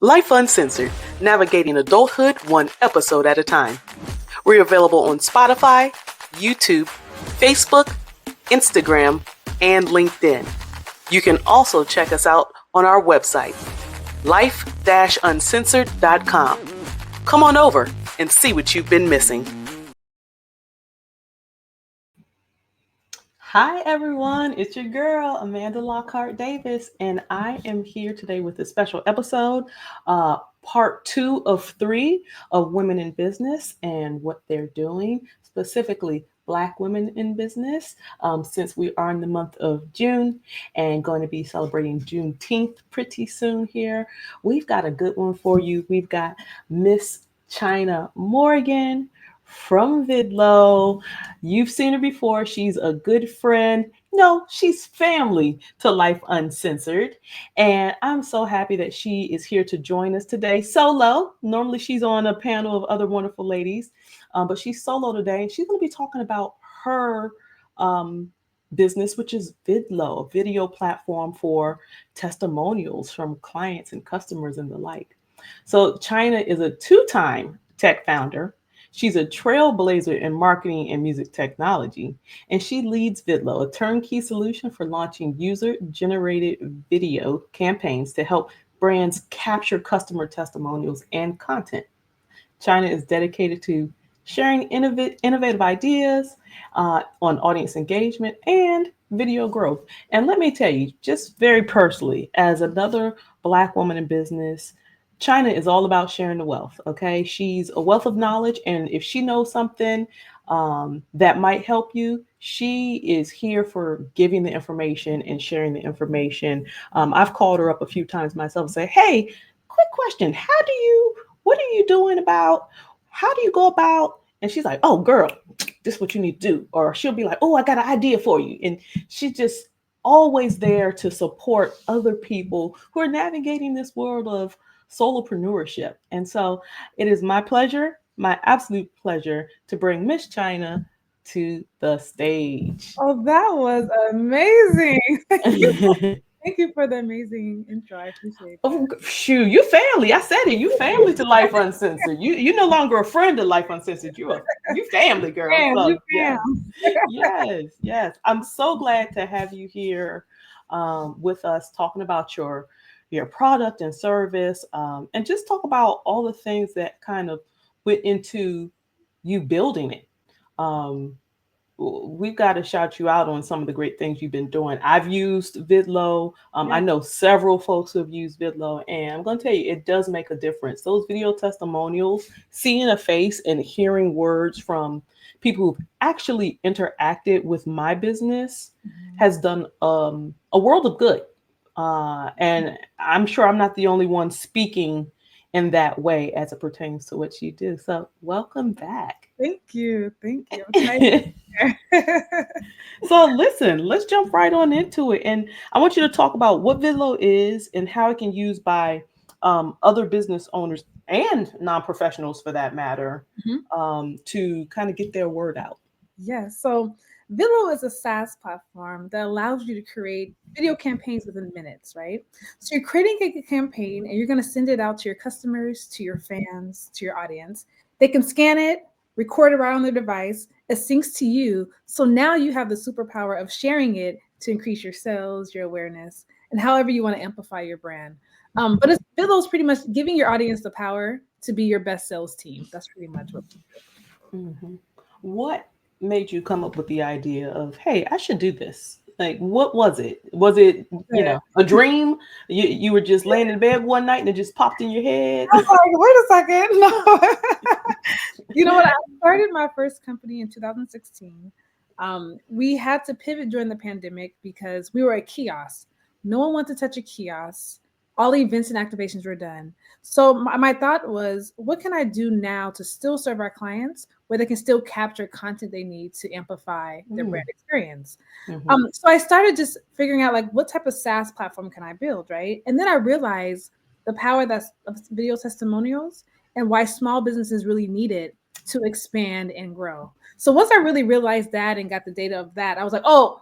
Life Uncensored, navigating adulthood one episode at a time. We're available on Spotify, YouTube, Facebook, Instagram, and LinkedIn. You can also check us out on our website, life-uncensored.com. Come on over and see what you've been missing. Hi, everyone. It's your girl, Amanda Lockhart Davis, and I am here today with a special episode, part 2 of 3 of Women in Business and what they're doing, specifically Black women in business, since we are in the month of June and going to be celebrating Juneteenth pretty soon here. We've got a good one for you. We've got Miss Chynna Morgan from Vidlo. You've seen her before. She's a good friend. No, she's family to Life Uncensored. And I'm so happy that she is here to join us today solo. Normally she's on a panel of other wonderful ladies, but she's solo today. And she's going to be talking about her business, which is Vidlo, a video platform for testimonials from clients and customers and the like. So Chynna is a 2-time tech founder. She's a trailblazer in marketing and music technology, and she leads Vidlo, a turnkey solution for launching user-generated video campaigns to help brands capture customer testimonials and content. Chynna is dedicated to sharing innovative ideas on audience engagement and video growth. And let me tell you, just very personally, as another Black woman in business, Chynna is all about sharing the wealth. Okay, she's a wealth of knowledge, and if she knows something that might help you, she is here for giving the information and sharing the information. I've called her up a few times myself and say, "Hey, quick question: what are you doing about? How do you go about?" And she's like, "Oh, girl, this is what you need to do." Or she'll be like, "Oh, I got an idea for you," and she's just always there to support other people who are navigating this world of solopreneurship. And so it is my pleasure, my absolute pleasure, to bring Miss Chynna to the stage. Oh, that was amazing. Thank you for the amazing intro. I appreciate Oh, that. shoot, you family. I said it. You family to Life Uncensored. You're no longer a friend of Life Uncensored. You family, girl. Bam, you So yeah, bam. yes. I'm so glad to have you here with us, talking about your product and service, and just talk about all the things that kind of went into you building it. Um, we've got to shout you out on some of the great things you've been doing. I've used Vidlo. I Yeah. know several folks who have used Vidlo, and I'm going to tell you, it does make a difference. Those video testimonials, seeing a face and hearing words from people who've actually interacted with my business Mhm. has done a world of good. And I'm sure I'm not the only one speaking in that way as it pertains to what you do. So welcome back. Thank you. Thank you. I'm excited. So listen, let's jump right on into it. And I want you to talk about what Vidlo is and how it can be used by other business owners and non-professionals for that matter, Mhm. to kind of get their word out. Yes. So Vidlo is a SaaS platform that allows you to create video campaigns within minutes, right? So you're creating a campaign and you're going to send it out to your customers, to your fans, to your audience. They can scan it, record it right on their device. It syncs to you. So now you have the superpower of sharing it to increase your sales, your awareness, and however you want to amplify your brand. But Vidlo is pretty much giving your audience the power to be your best sales team. That's pretty much what. Mhm. What made you come up with the idea of, hey, I should do this? Like, what was it? Was it, a dream? You were just laying in bed one night and it just popped in your head? I was like, wait a second. No. You know what? I started my first company in 2016. We had to pivot during the pandemic because we were a kiosk. No one wanted to touch a kiosk. All the events and activations were done. So my thought was, what can I do now to still serve our clients where they can still capture content they need to amplify their brand experience? Mhm. So I started just figuring out like what type of SaaS platform can I build, right? And then I realized the power that's of video testimonials and why small businesses really need it to expand and grow. So once I really realized that and got the data of that, I was like, oh,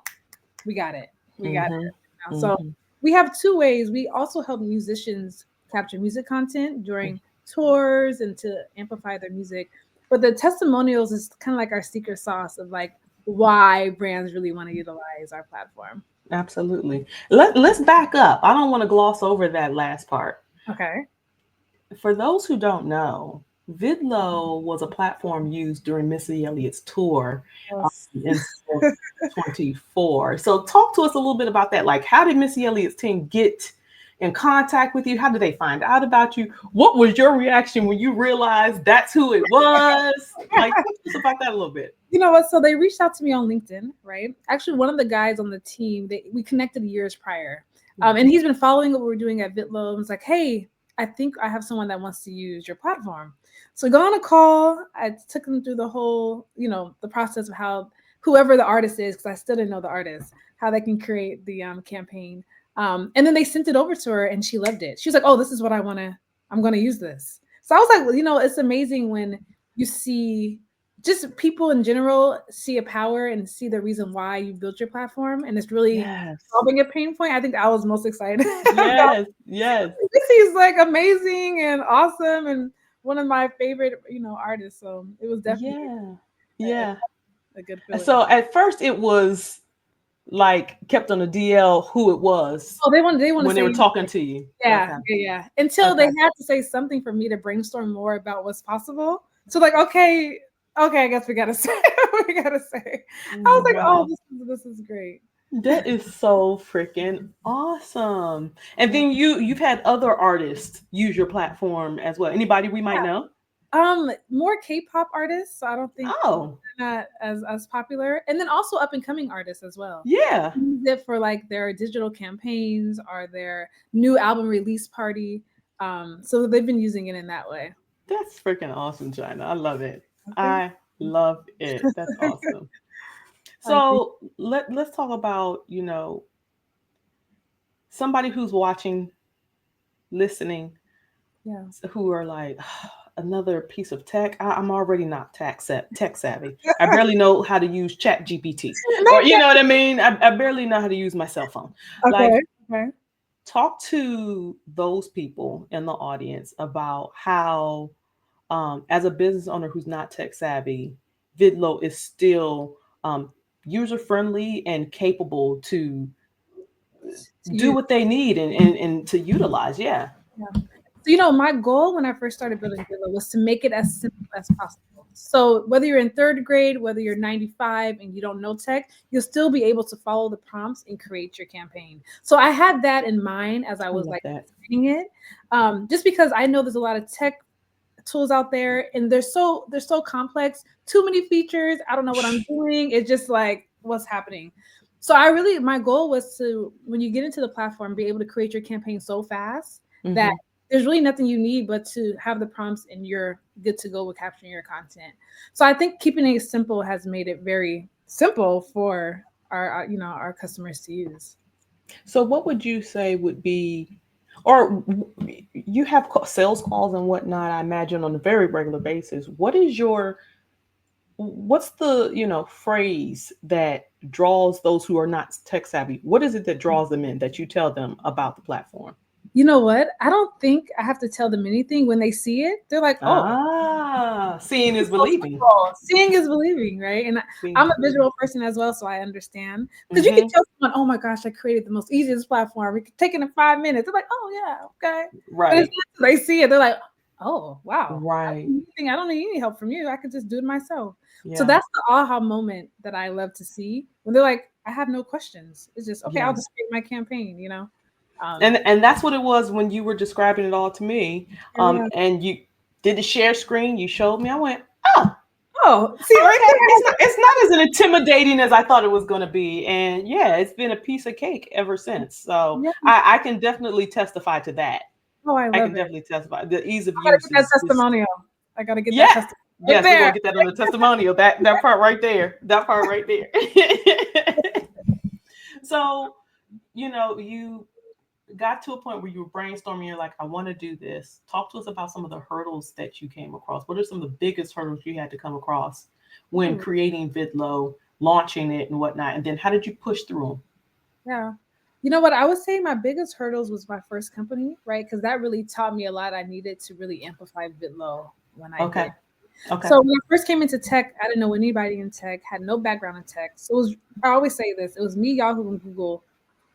we got it. We got Mhm. it. So Mhm. we have two ways. We also help musicians capture music content during tours and to amplify their music. But the testimonials is kind of like our secret sauce of like why brands really want to utilize our platform. Absolutely. Let's back up. I don't want to gloss over that last part. Okay. For those who don't know, Vidlo was a platform used during Missy Elliott's tour Yes. in 24. So talk to us a little bit about that. Like, how did Missy Elliott's team get in contact with you? How did they find out about you? What was your reaction when you realized that's who it was? Like, talk to us about that a little bit. You know what? So they reached out to me on LinkedIn, right? Actually, one of the guys on the team, we connected years prior. And he's been following what we're doing at Vidlo and was like, hey, I think I have someone that wants to use your platform. So we go on a call. I took them through the whole, the process of how whoever the artist is, because I still didn't know the artist, how they can create the campaign. And then they sent it over to her and she loved it. She was like, oh, this is what I'm going to use this. So I was like, well, it's amazing when you see just people in general see a power and see the reason why you built your platform. And it's really solving a pain point. I think I was most excited. Yes. He's like amazing and awesome and one of my favorite, artists. So it was definitely a good feeling. So at first it was like kept on the DL who it was. Oh, they want when to they were talking to you. Yeah. Until they had to say something for me to brainstorm more about what's possible. So like, okay, I guess we gotta say. I was like, oh, this is great. That is so freaking awesome. And then you've had other artists use your platform as well. Anybody we might know? More K-pop artists. So I don't think they're not as popular. And then also up and coming artists as well. Yeah. Use it for like their digital campaigns or their new album release party. So they've been using it in that way. That's freaking awesome, Chynna. I love it. I love it. That's awesome. So let's talk about, somebody who's watching, listening, who are like, another piece of tech. I'm already not tech savvy. I barely know how to use Chat GPT. Or you know what I mean? I barely know how to use my cell phone. Talk to those people in the audience about how, as a business owner who's not tech savvy, Vidlo is still user friendly and capable to do what they need and to utilize. Yeah. So, my goal when I first started building Vidlo was to make it as simple as possible. So whether you're in third grade, whether you're 95 and you don't know tech, you'll still be able to follow the prompts and create your campaign. So I had that in mind as I was creating it, just because I know there's a lot of tech tools out there and they're so complex, too many features. I don't know what I'm doing. It's just like, what's happening? So my goal was to, when you get into the platform, be able to create your campaign so fast that there's really nothing you need but to have the prompts and you're good to go with capturing your content. So I think keeping it simple has made it very simple for our customers to use. So what would you say would be, or you have sales calls and whatnot, I imagine, on a very regular basis. What's the phrase that draws those who are not tech savvy? What is it that draws them in that you tell them about the platform? You know what? I don't think I have to tell them anything. When they see it, they're like, oh. Seeing is believing. Seeing is believing, right? And I'm a visual person as well, so I understand. Because you can tell someone, oh my gosh, I created the most easiest platform. We could take it in 5 minutes. They're like, oh yeah, okay. Right. But they see it, they're like, oh wow. Right. I don't need any help from you. I could just do it myself. Yeah. So that's the aha moment that I love to see when they're like, I have no questions. It's just, okay, I'll just create my campaign, And that's what it was when you were describing it all to me. And you did the share screen. You showed me. I went, see, right there. It's not as intimidating as I thought it was going to be. And it's been a piece of cake ever since. So I can definitely testify to that. Oh, I can definitely testify. The ease of use. Get that testimonial. I got to get that testimonial. Yes, we're going to get that on the testimonial. That part right there. That part right there. So, you got to a point where you were brainstorming, you're like, I want to do this. Talk to us about some of the hurdles that you came across. What are some of the biggest hurdles you had to come across when creating Vidlo, launching it and whatnot? And then how did you push through them? Yeah. You know what? I would say my biggest hurdles was my first company, right? Because that really taught me a lot. I needed to really amplify Vidlo when I did. Okay. Okay. So when I first came into tech, I didn't know anybody in tech, had no background in tech. So it was, I always say this, it was me, Yahoo, and Google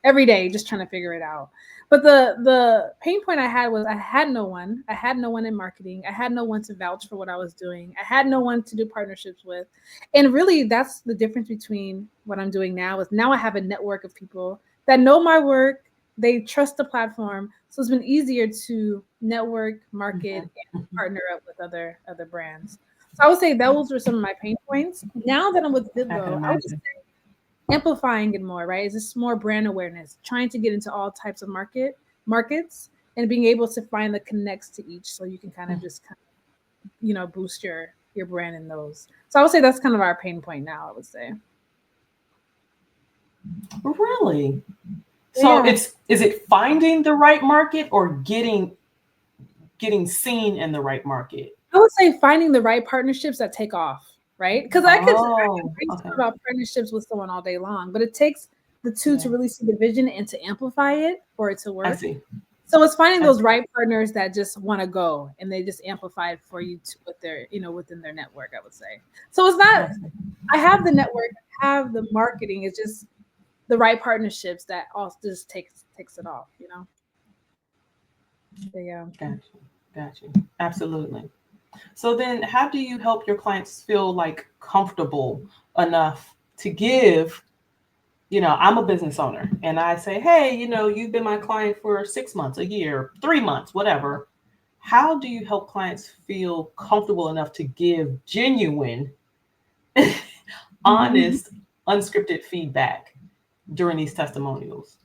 every day just trying to figure it out. But the pain point I had was I had no one. I had no one in marketing. I had no one to vouch for what I was doing. I had no one to do partnerships with. And really that's the difference between what I'm doing now is now I have a network of people that know my work. They trust the platform. So it's been easier to network, market, and partner up with other brands. So I would say those were some of my pain points. Now that I'm with I can Vidlo, I would just imagine. amplifying it more, right? Is this more brand awareness, trying to get into all types of markets and being able to find the connects to each so you can kind of just boost your brand in those. So I would say that's kind of our pain point now, I would say. Really? So Yeah. is it finding the right market or getting seen in the right market? I would say finding the right partnerships that take off, right? Because I could Oh, brainstorm okay. about partnerships with someone all day long, but it takes the two to Yeah, really see the vision and to amplify it for it to I work. see. So it's finding I those see. right partners that just want to go and they just amplify it for you to with their, within their network, I would say. So it's not, I see. I have the network, I have the marketing, it's just the right partnerships that also just takes it off. So yeah. Gotcha. Gotcha. Absolutely. So then how do you help your clients feel like comfortable enough to give, I'm a business owner and I say, hey, you've been my client for 6 months, a year, 3 months, whatever. How do you help clients feel comfortable enough to give genuine, honest, unscripted feedback during these testimonials?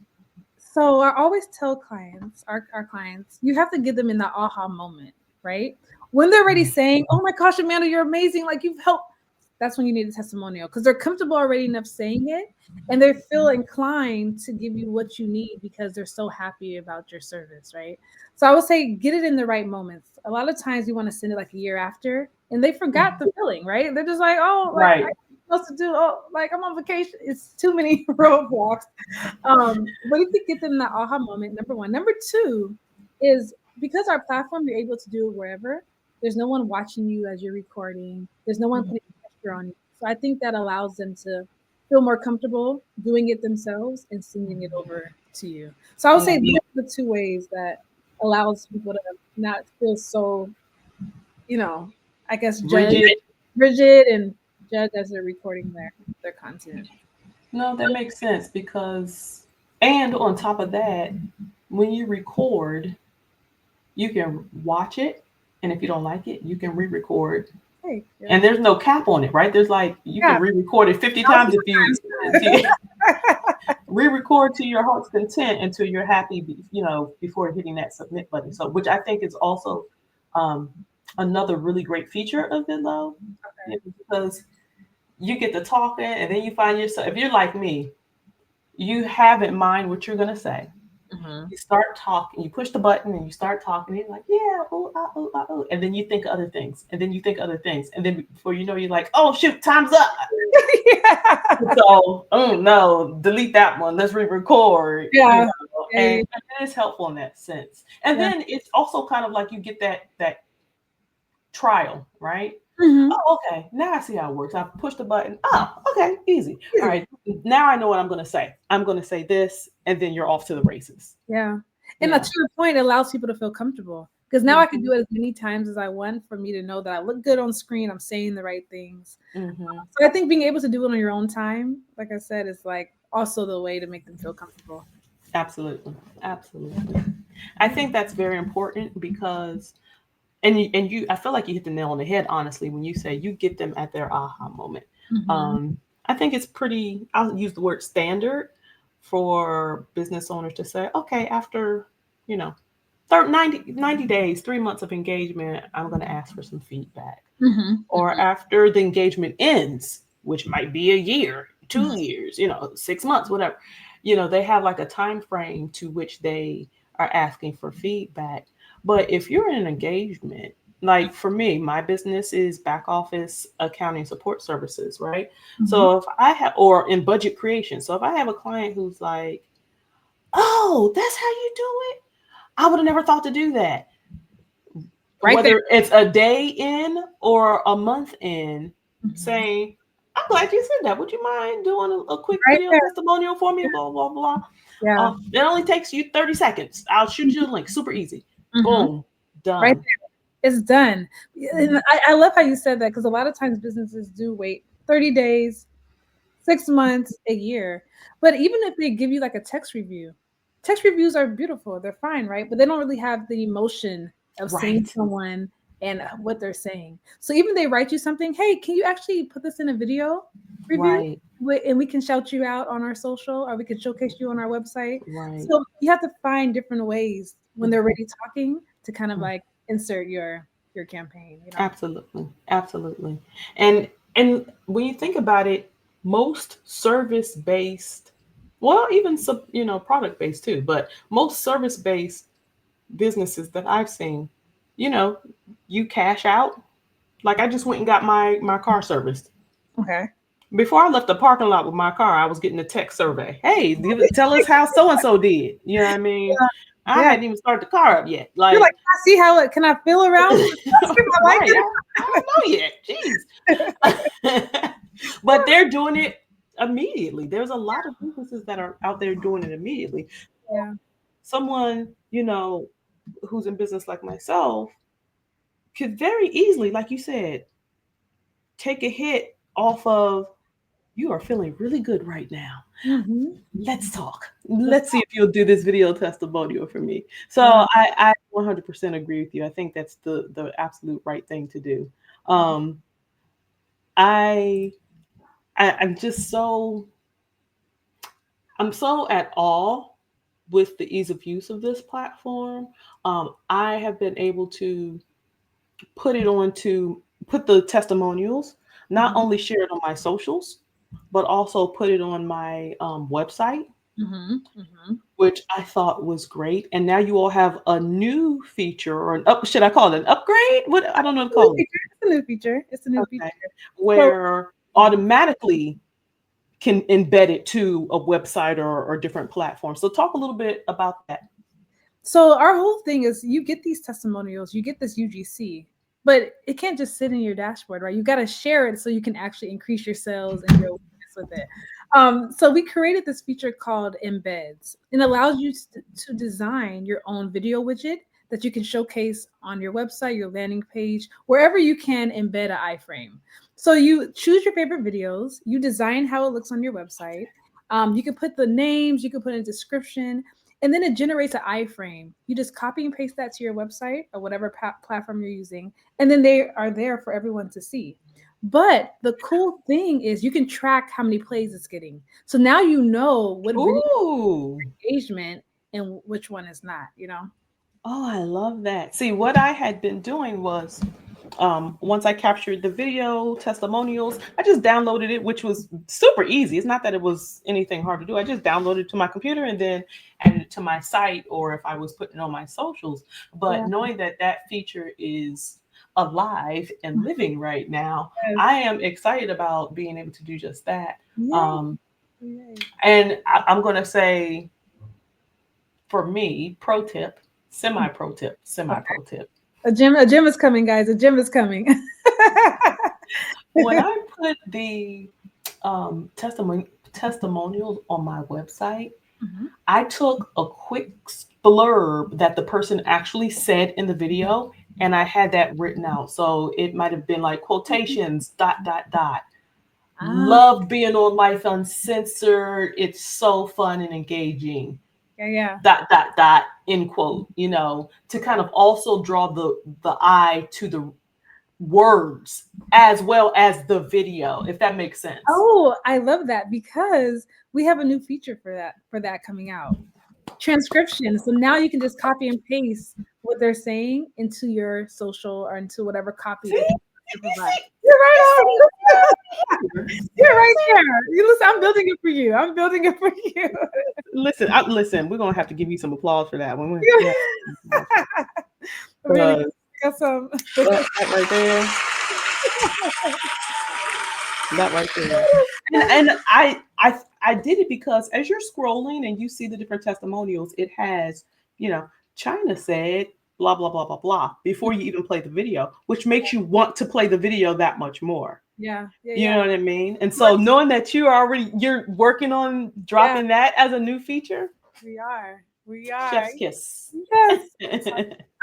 So I always tell clients, our clients, you have to give them in that aha moment, right? When they're already saying, oh my gosh, Amanda, you're amazing, like you've helped, that's when you need a testimonial because they're comfortable already enough saying it and they feel inclined to give you what you need because they're so happy about your service, right? So I would say get it in the right moments. A lot of times you want to send it like a year after and they forgot the feeling, right? They're just like, oh, like Right. I'm supposed to do, oh, like I'm on vacation. It's too many roadblocks. But if you get them that aha moment, number one. Number two is because our platform, you're able to do it wherever. There's no one watching you as you're recording. There's no one putting pressure on you. So I think that allows them to feel more comfortable doing it themselves and sending it over to you. So I would say Yeah. those are the two ways that allows people to not feel so, you know, I guess judged, Rigid. rigid and judged as they're recording their content. No, that makes sense because, and on top of that, when you record, you can watch it, and if you don't like it, you can re-record, Hey, yeah. and there's no cap on it, right? There's like you can Yeah. re-record it 50 times if you re-record to your heart's content until you're happy, before hitting that submit button. So, which I think is also um, another really great feature of Vidlo, because you get to talking, and then you find yourself. If you're like me, you have in mind what you're gonna say. Mhm. You start talking, you push the button and you start talking, and you're like, yeah, ooh, ah, ooh, ah, ooh. And then you think of other things, and then you think other things, and then before you know, you're like, oh shoot, time's up. Yeah. So, oh no, delete that one. Let's re-record. Yeah. And Yeah. it is helpful in that sense. And Yeah. then it's also kind of like you get that trial, right? Mhm. Oh, okay. Now I see how it works. I push the button. Oh, okay, easy. All Easy. right. Now I know what I'm going to say. I'm going to say this, and then you're off to the races. Yeah. And Yeah. to your point, it allows people to feel comfortable because now I can Mm-hmm. do it as many times as I want for me to know that I look good on screen. I'm saying the right things. Mm-hmm. So I think being able to do it on your own time, like I said, is like also the way to make them feel comfortable. Absolutely. Absolutely. I think that's very important because, and you, I feel like you hit the nail on the head, honestly, when you say you get them at their aha moment. Mhm. I think it's pretty, I'll use the word standard for business owners to say, okay, after, you know, 90 days, 3 months of engagement, I'm going to ask for some feedback. Mhm. Or after the engagement ends, which might be a year, Mhm. 2 years, 6 months, whatever, they have like a time frame to which they are asking for feedback. But if you're in an engagement, like for me, my business is back office accounting support services, right? Mhm. So if I have, or in budget creation, so if I have a client who's like, oh, that's how you do it. I would have never thought to do that. Right there. Whether it's a day in or a month in, Mhm. saying, I'm glad you said that. Would you mind doing a quick Right video there. testimonial for me? Blah, blah, blah. Yeah. It only takes you 30 seconds. I'll shoot you a link. Super easy. Mhm. Boom. Right Done. there. It's done. Mhm. And I love how you said that because a lot of times businesses do wait 30 days, 6 months, a year. But even if they give you like a text reviews are beautiful. They're fine, right? But they don't really have the emotion of seeing Right. someone and what they're saying. So even they write you something, hey, can you actually put this in a video review? Right. And we can shout you out on our social or we can showcase you on our website. Right. So you have to find different ways when they're Mhm. already talking to kind of Mhm. like insert your campaign, Absolutely. Absolutely. And when you think about it, most service based, well, even some, product based too, but most service based businesses that I've seen, you know, you cash out. Like I just went and got my car serviced. Okay. Before I left the parking lot with my car, I was getting a text survey. Hey, tell us how so and so did. You know what I mean? Yeah. I Yeah. hadn't even started the car up yet. You're like, Like, I see how it can I feel around with the custom? I like right? I don't know yet. Jeez. But they're doing it immediately. There's a lot of businesses that are out there doing it immediately. Yeah. Someone, who's in business like myself could very easily, like you said, take a hit off of, you are feeling really good right now. Mhm. Let's talk. Let's Let's see talk. if you'll do this video testimonial for me. So Yeah. I 100% agree with you. I think that's the absolute right thing to do. Um, I, I'm just I'm so at awe with the ease of use of this platform. I have been able to put it on to put the testimonials, not Mhm. only share it on my socials, but also put it on my website, Mhm. Mhm. which I thought was great. And now you all have a new feature, or an up, should I call it an upgrade? What, I don't know what to New call it. feature. It's a new feature. It's a new feature. Okay. So Where mhm. automatically can embed it to a website or different platforms. So talk a little bit about that. So our whole thing is you get these testimonials, you get this UGC, but it can't just sit in your dashboard, right? You got to share it so you can actually increase your sales and your awareness with it. So we created this feature called embeds. It allows you to design your own video widget that you can showcase on your website, your landing page, wherever you can embed an iframe. So you choose your favorite videos, you design how it looks on your website. You can put the names, you can put in a description, and then it generates an iframe. You just copy and paste that to your website or whatever platform you're using, and then they are there for everyone to see. But the cool thing is you can track how many plays it's getting. So now you know what video Ooh. engagement and which one is not. Oh, I love that. See, what I had been doing was, once I captured the video testimonials, I just downloaded it, which was super easy. It's not that it was anything hard to do. I just downloaded it to my computer and then added it to my site, or if I was putting it on my socials. But Yeah. knowing that that feature is alive and living right now, Yes. I am excited about being able to do just that. Yay. Um, Yay. and I'm going to say, for me, pro tip, semi pro tip, semi Okay. pro tip. A gym is coming, guys. A gym is coming. When I put the testimonials on my website, Mhm. I took a quick blurb that the person actually said in the video, and I had that written out. So it might have been like quotations, dot, dot, dot. Ah, Loved being on Life Uncensored. It's so fun and engaging. yeah, yeah. Dot, dot, dot, end quote, to kind of also draw the eye to the words as well as the video, if that makes sense. Oh, I love that because we have a new feature for that coming out. Transcription. So now you can just copy and paste what they're saying into your social or into whatever copy See, that you want to you provide. see, You're you right see on. what I'm saying? See You're what right I'm there. You listen, I'm building it for you. I'm building it for you. saying? Listen. We're gonna have to give you some applause for that one. Yeah, We're gonna because get some. that right there, that right there, and I did it because as you're scrolling and you see the different testimonials, it has, Chynna said blah blah blah blah blah before you even play the video, which makes you want to play the video that much more. Yeah. You know what I mean? And so knowing that you're working on dropping that as a new feature, we are. chef's kiss. Yes.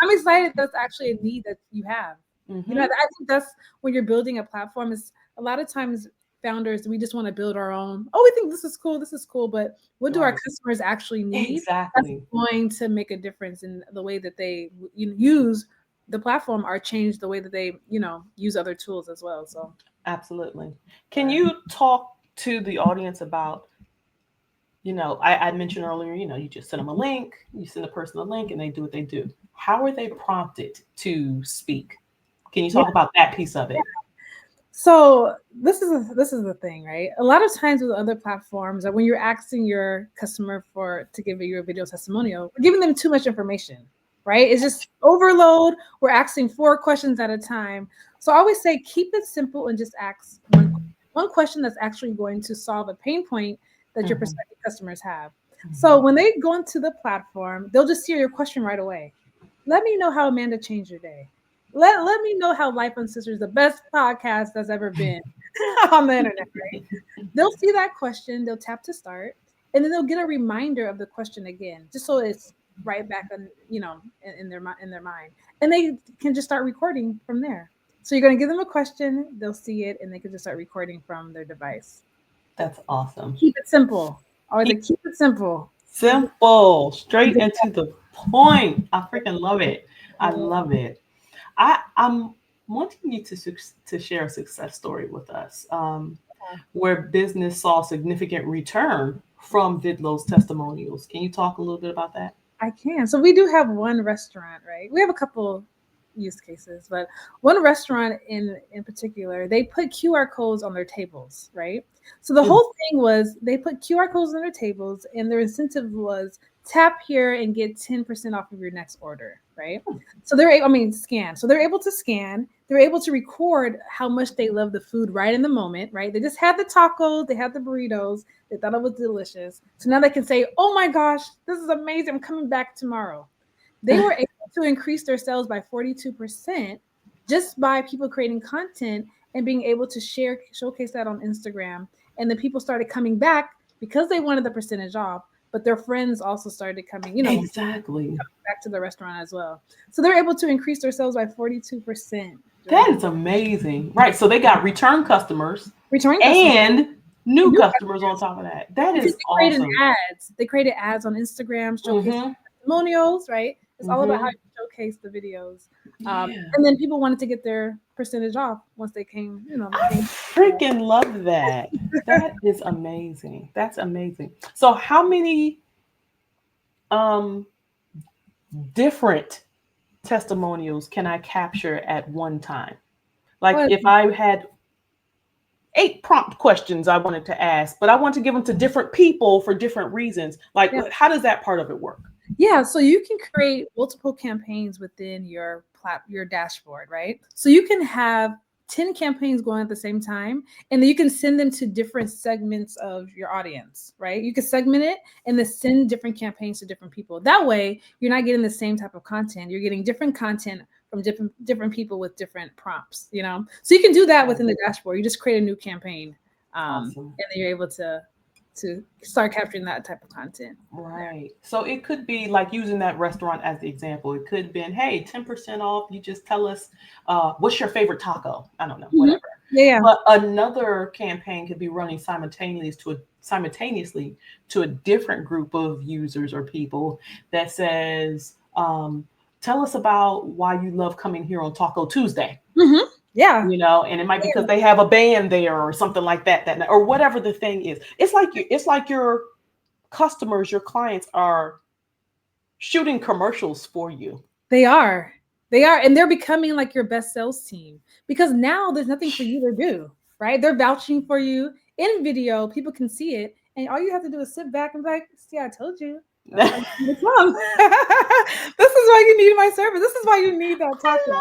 I'm excited. That's actually a need that you have. Mm-hmm. I think that's when you're building a platform. Is a lot of times founders, we just want to build our own. Oh, we think this is cool, but what do our customers actually need? Exactly. That's going to make a difference in the way that they use the platform, or change the way that they use other tools as well. So absolutely. Can you talk to the audience about, I mentioned earlier, you just send them a link, you send a person a link, and they do what they do. How are they prompted to speak? Can you talk about that piece of it? So this is the thing, right? A lot of times with other platforms, when you're asking your customer to give you a video testimonial, we're giving them too much information, right? It's just overload. We're asking 4 questions at a time. So I always say, keep it simple and just ask one question that's actually going to solve a pain point that your prospective customers have. So when they go into the platform, they'll just see your question right away. Let me know how Amanda changed your day. Let me know how Life Uncensored is the best podcast that's ever been on the internet, right? They'll see that question, they'll tap to start, and then they'll get a reminder of the question again, just so it's right back on, in their mind. And they can just start recording from there. So you're going to give them a question, they'll see it, and they can just start recording from their device. That's awesome. Keep it simple. Always keep it simple. Simple, straight and to the point. I freaking love it. I love it. I'm wanting you to share a success story with us, where business saw significant return from Vidlo's testimonials. Can you talk a little bit about that? I can. So we do have one restaurant, right? We have a couple use cases, but one restaurant in particular, they put QR codes on their tables, right? So the whole thing was they put QR codes on their tables, and their incentive was tap here and get 10% off of your next order, right? So scan. So they're able to scan. They're able to record how much they love the food right in the moment, right? They just had the tacos, they had the burritos, they thought it was delicious. So now they can say, oh my gosh, this is amazing, I'm coming back tomorrow. They were able to increase their sales by 42% just by people creating content and being able to showcase that on Instagram. And the people started coming back because they wanted the percentage off, but their friends also started coming, exactly, back to the restaurant as well. So they're able to increase their sales by 42%. That is amazing. Right. So they got return customers and new customers on top of that. That is awesome. They created ads on Instagram, showcasing testimonials, right? It's all about how you showcase the videos. And then people wanted to get their percentage off once they came, I freaking love that. That is amazing. That's amazing. So how many different testimonials can I capture at one time? Like if I had 8 prompt questions I wanted to ask, but I want to give them to different people for different reasons. Like, how does that part of it work? Yeah, so you can create multiple campaigns within your dashboard, right? So you can have 10 campaigns going at the same time, and then you can send them to different segments of your audience, right? You can segment it and then send different campaigns to different people. That way, you're not getting the same type of content. You're getting different content from different people with different prompts, So you can do that within the dashboard. You just create a new campaign, and then you're able to start capturing that type of content. Right. So it could be like using that restaurant as the example. It could have been, hey, 10% off. You just tell us what's your favorite taco. I don't know, whatever. Yeah. But another campaign could be running simultaneously to a different group of users or people that says, tell us about why you love coming here on Taco Tuesday. Yeah. And it might be because they have a band there or something like that or whatever the thing is. It's like your customers, your clients are shooting commercials for you. They are. And they're becoming like your best sales team because now there's nothing for you to do, right? They're vouching for you in video. People can see it. And all you have to do is sit back and be like, see, I told you. This is why you need my service. This is why you need that taco.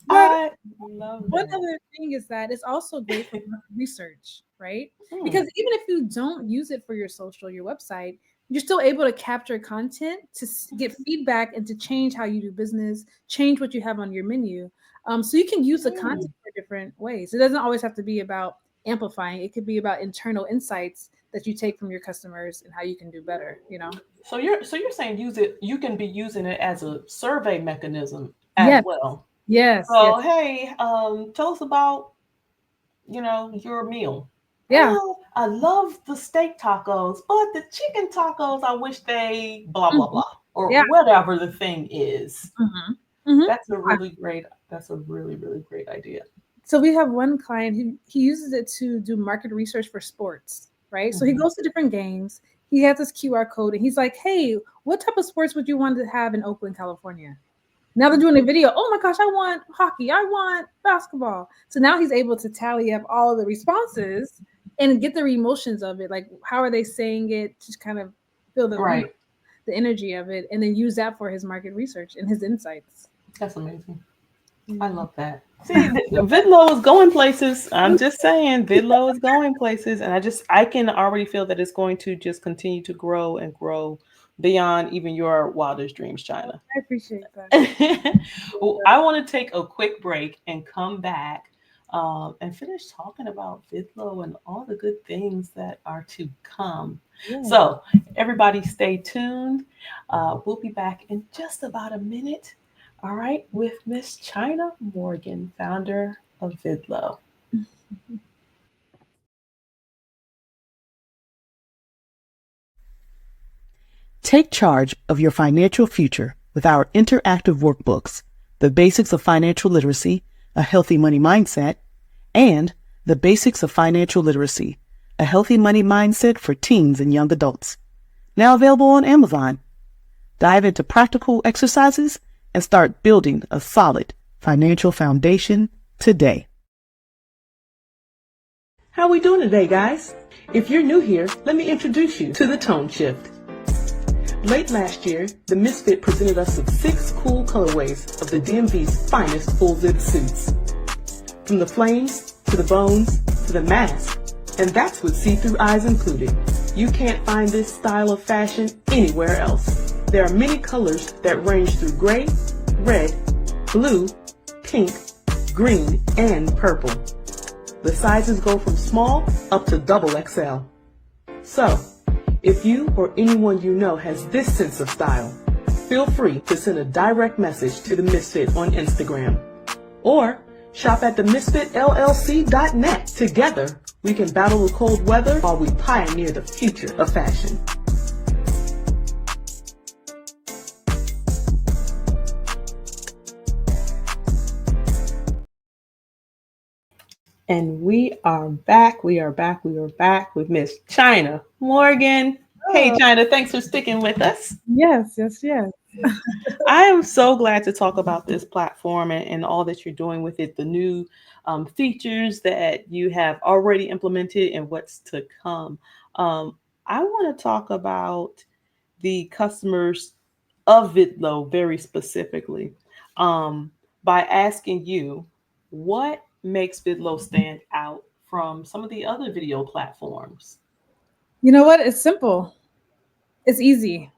But I love one that. other thing is that it's also great for market research, right? Hmm. Because even if you don't use it for your social, your website, you're still able to capture content to get feedback and to change how you do business, change what you have on your menu. So you can use the Mm. content for different ways. It doesn't always have to be about amplifying. It could be about internal insights that you take from your customers and how you can do better, you know? So you're saying use it. You can be using it as a survey mechanism as Yes, well. yes, yes. So hey, tell us about your meal. Yeah. Oh, I love the steak tacos, but the chicken tacos, I wish they blah blah Mhm. blah or Yeah. whatever the thing is. Mhm. Mhm. That's a really really great idea. So we have one client who he uses it to do market research for sports, right? So he Mhm. goes to different games. He has this QR code and he's like, "Hey, what type of sports would you want to have in Oakland, California?" Now they're doing a video. Oh my gosh, I want hockey. I want basketball. So now he's able to tally up all of the responses and get the emotions of it. Like, how are they saying it? Just kind of feel Right. the energy of it, and then use that for his market research and his insights. That's amazing. I Yeah. love that. See, Vidlo is going places. I'm just saying, Vidlo is going places, and I can already feel that it's going to just continue to grow and grow beyond even your wildest dreams, China. I appreciate that. Well, I want to take a quick break and come back and finish talking about Vidlo and all the good things that are to come. Yeah. So, everybody, stay tuned. We'll be back in just about a minute. All right, with Miss Chynna Morgan, founder of Vidlo. Take charge of your financial future with our interactive workbooks, The Basics of Financial Literacy, A Healthy Money Mindset, and The Basics of Financial Literacy, A Healthy Money Mindset for Teens and Young Adults. Now available on Amazon. Dive into practical exercises and start building a solid financial foundation today. How we doing today, guys? If you're new here, let me introduce you to the Tone Shift. Late last year, the Misfit presented us with 6 cool colorways of the DMV's finest full-zip suits. From the flames, to the bones, to the mask, and that's with see-through eyes included. You can't find this style of fashion anywhere else. There are many colors that range through gray, red, blue, pink, green, and purple. The sizes go from small up to double XL. So, if you or anyone you know has this sense of style, feel free to send a direct message to the Misfit on Instagram. Or shop at themisfitllc.net. Together, we can battle the cold weather while we pioneer the future of fashion. And we are back. We are back. We are back with Miss Chynna Morgan. Hey, Oh, Chynna, thanks for sticking with us. yes, yes, yes. I am so glad to talk about this platform and all that you're doing with it, the new features that you have already implemented and what's to come. Um, I want to talk about the customers of Vidlo very specifically by asking you what makes Vidlo stand out from some of the other video platforms. You know what? It's simple. It's easy.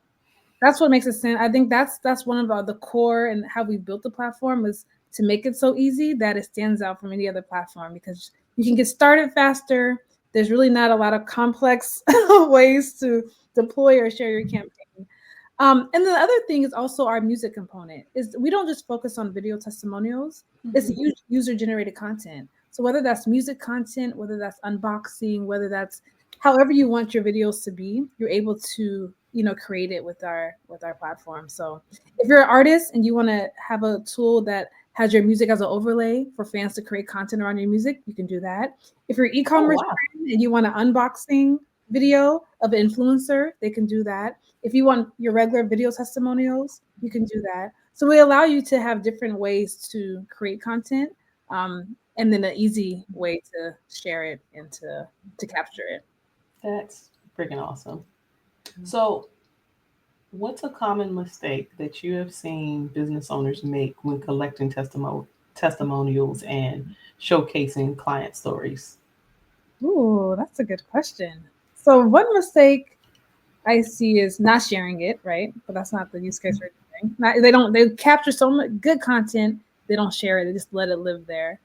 That's what makes it stand. I think that's one of the core and how we built the platform is to make it so easy that it stands out from any other platform because you can get started faster. There's really not a lot of complex ways to deploy or share your campaign. And the other thing is also our music component is we don't just focus on video testimonials. It's Mhm. user generated content. So whether that's music content, whether that's unboxing, whether that's however you want your videos to be, you're able to create it with our platform. So if you're an artist and you want to have a tool that has your music as an overlay for fans to create content around your music, you can do that. If you're an Oh, e-commerce wow. brand and you want an unboxing video of an influencer, they can do that. If you want your regular video testimonials, you can do that. So we allow you to have different ways to create content, and then an easy way to share it and to capture it. That's freaking awesome. So, what's a common mistake that you have seen business owners make when collecting testimonials? testimonials and showcasing client stories? Ooh, that's a good question. So one mistake I see is not sharing it, right? But that's not the use case we're doing. They capture so much good content, they don't share it, they just let it live there.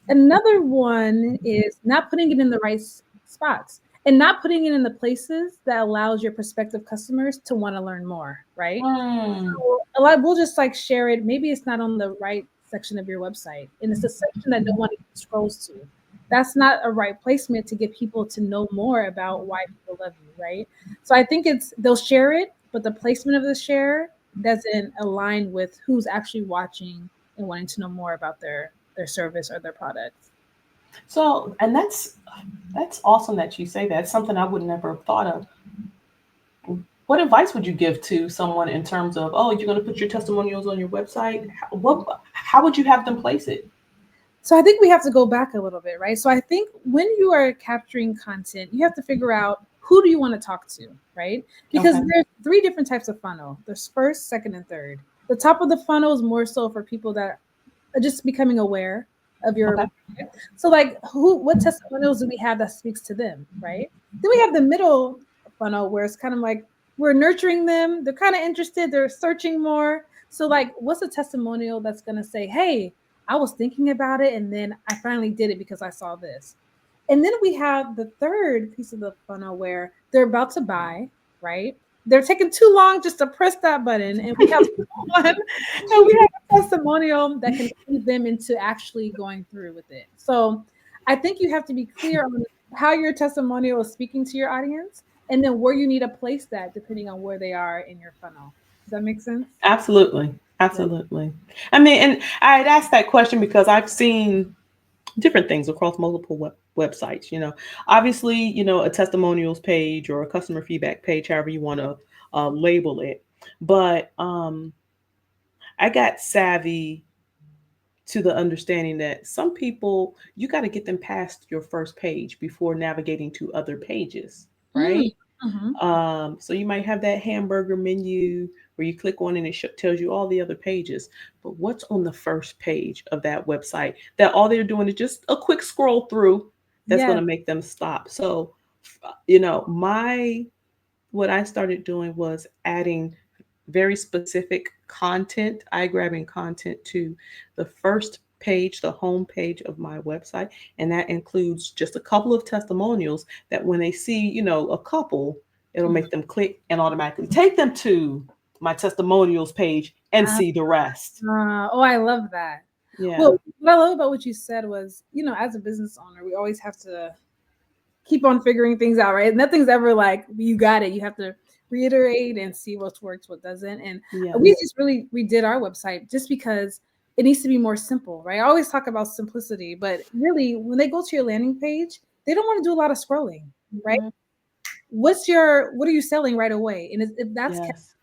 Another one is not putting it in the right spots and not putting it in the places that allows your prospective customers to want to learn more, right? Mm. So a lot we'll just like share it. Maybe it's not on the right section of your website, and it's a section that no one even scrolls to. That's not a right placement to get people to know more about why people love you, right? So I think it's they'll share it, but the placement of the share doesn't align with who's actually watching and wanting to know more about their service or their products. So, and that's awesome that you say that. It's something I would never have thought of. What advice would you give to someone in terms of, oh, you're going to put your testimonials on your website? How would you have them place it? So I think we have to go back a little bit, right? So I think when you are capturing content, you have to figure out who do you want to talk to, right? Because Okay. there's three different types of funnel. There's first, second, and third. The top of the funnel is more so for people that are just becoming aware of your Okay. product. So like what testimonials do we have that speaks to them, right? Then we have the middle funnel where it's kind of like we're nurturing them, they're kind of interested, they're searching more. So like what's a testimonial that's going to say, hey, I was thinking about it and then I finally did it because I saw this. And then we have the third piece of the funnel where they're about to buy, right? They're taking too long just to press that button. And we have one, and we have a testimonial that can lead them into actually going through with it. So I think you have to be clear on how your testimonial is speaking to your audience and then where you need to place that depending on where they are in your funnel. Does that make sense? Absolutely. Yeah. Absolutely. I mean, and I had asked that question because I've seen different things across multiple websites. Obviously, a testimonials page or a customer feedback page, however you want to label it. But I got savvy to the understanding that some people, you got to get them past your first page before navigating to other pages, Mm. right? Mm-hmm. So you might have that hamburger menu where you click on it and it tells you all the other pages. But what's on the first page of that website that all they're doing is just a quick scroll through that's going Yes. to make them stop? So, my what I started doing was adding very specific content, eye grabbing content to the first page, the home page of my website. And that includes just a couple of testimonials that when they see, a couple, it'll make them click and automatically take them to my testimonials page and Uh, see the rest. oh, I love that. Yeah. Well, what I love about what you said was, as a business owner, we always have to keep on figuring things out, right? Nothing's ever like you got it. You have to reiterate and see what works, what doesn't. And we Yes. just really redid our website just because it needs to be more simple, right? I always talk about simplicity, but really when they go to your landing page, they don't want to do a lot of scrolling, right? Mhm. What are you selling right away? And if that's Yes.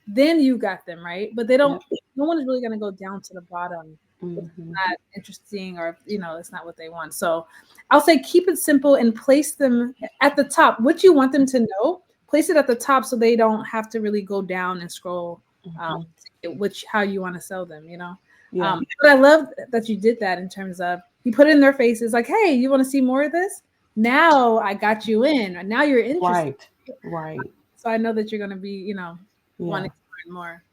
then you got them, right? But they don't Yep. no one is really going to go down to the bottom if it's Hmm. not interesting or it's not what they want. So I'll say keep it simple and place them at the top. What you want them to know, place it at the top so they don't have to really go down and scroll Hmm. which how you want to sell them. Yeah. But I love that you did that in terms of you put it in their faces like, hey, you want to see more of this? Now I got you in. Now you're interested. Right. Right. So I know that you're going to be, Yeah. wanting to learn more.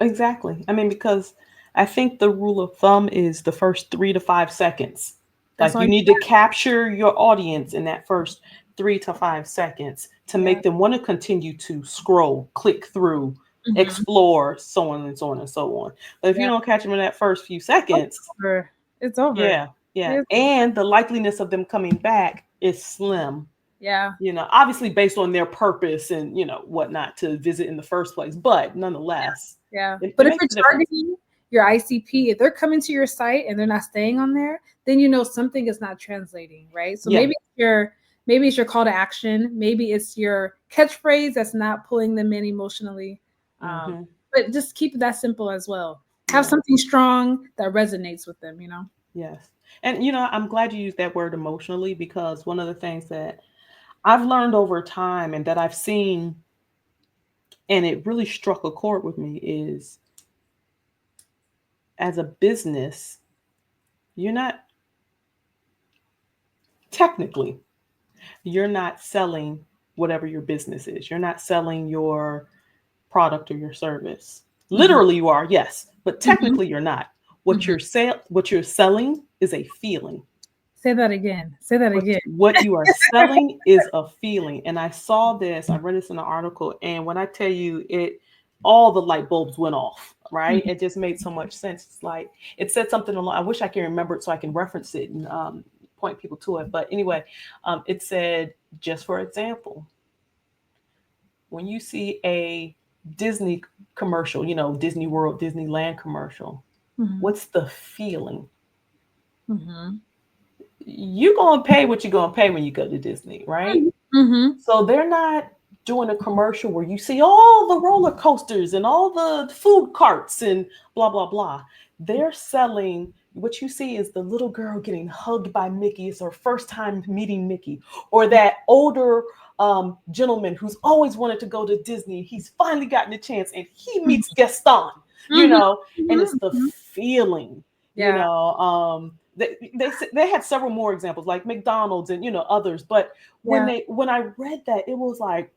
Exactly. I mean, because I think the rule of thumb is the first 3 to 5 seconds. That's Like all you you need to capture your audience in that first 3 to 5 seconds to yeah. make them want to continue to scroll, click through, Mhm. explore, so on and so on and so on. But if you Yeah. don't catch them in that first few Oh, seconds, over. It's over. yeah, yeah. It's And the likeliness of them coming back is slim. yeah. Obviously based on their purpose and whatnot to visit in the first place, but nonetheless, Yeah. it But if makes you're a difference. targeting your ICP, if they're coming to your site and they're not staying on there, then something is not translating, right? So Yeah. maybe it's your call to action, maybe it's your catchphrase that's not pulling them in emotionally. Hmm. But just keep it that simple as well. Have Yeah. something strong that resonates with them. Yes. And I'm glad you used that word emotionally because one of the things that I've learned over time and that I've seen and it really struck a chord with me is as a business, you're not technically, you're not selling whatever your business is. You're not selling your product or your service. Mhm. Literally you are, yes, but Mhm. technically you're not. Mhm. What you're selling is a feeling. Say that again. Say that again. What you are selling is a feeling. And I saw this, I read this in an article, and when I tell you it, all the light bulbs went off, right? Mhm. It just made so much sense. It's like it said something along, I wish I can remember it so I can reference it and point people to it. But anyway, it said, just for example, when you see a Disney commercial, Disney World, Disneyland commercial, Mhm. what's the feeling? Mhm. You're going to pay what you're going to pay when you go to Disney, right? Mhm. So they're not doing a commercial where you see all the roller coasters and all the food carts and blah, blah, blah. They're selling, what you see is the little girl getting hugged by Mickey. It's her first time meeting Mickey. Or that older gentleman who's always wanted to go to Disney. He's finally gotten a chance and he meets Gaston, you Mhm. know, and it's Mhm. the Mhm. feeling, you Yeah. know. They had several more examples like McDonald's and others, but Yeah. when I read that, it was like,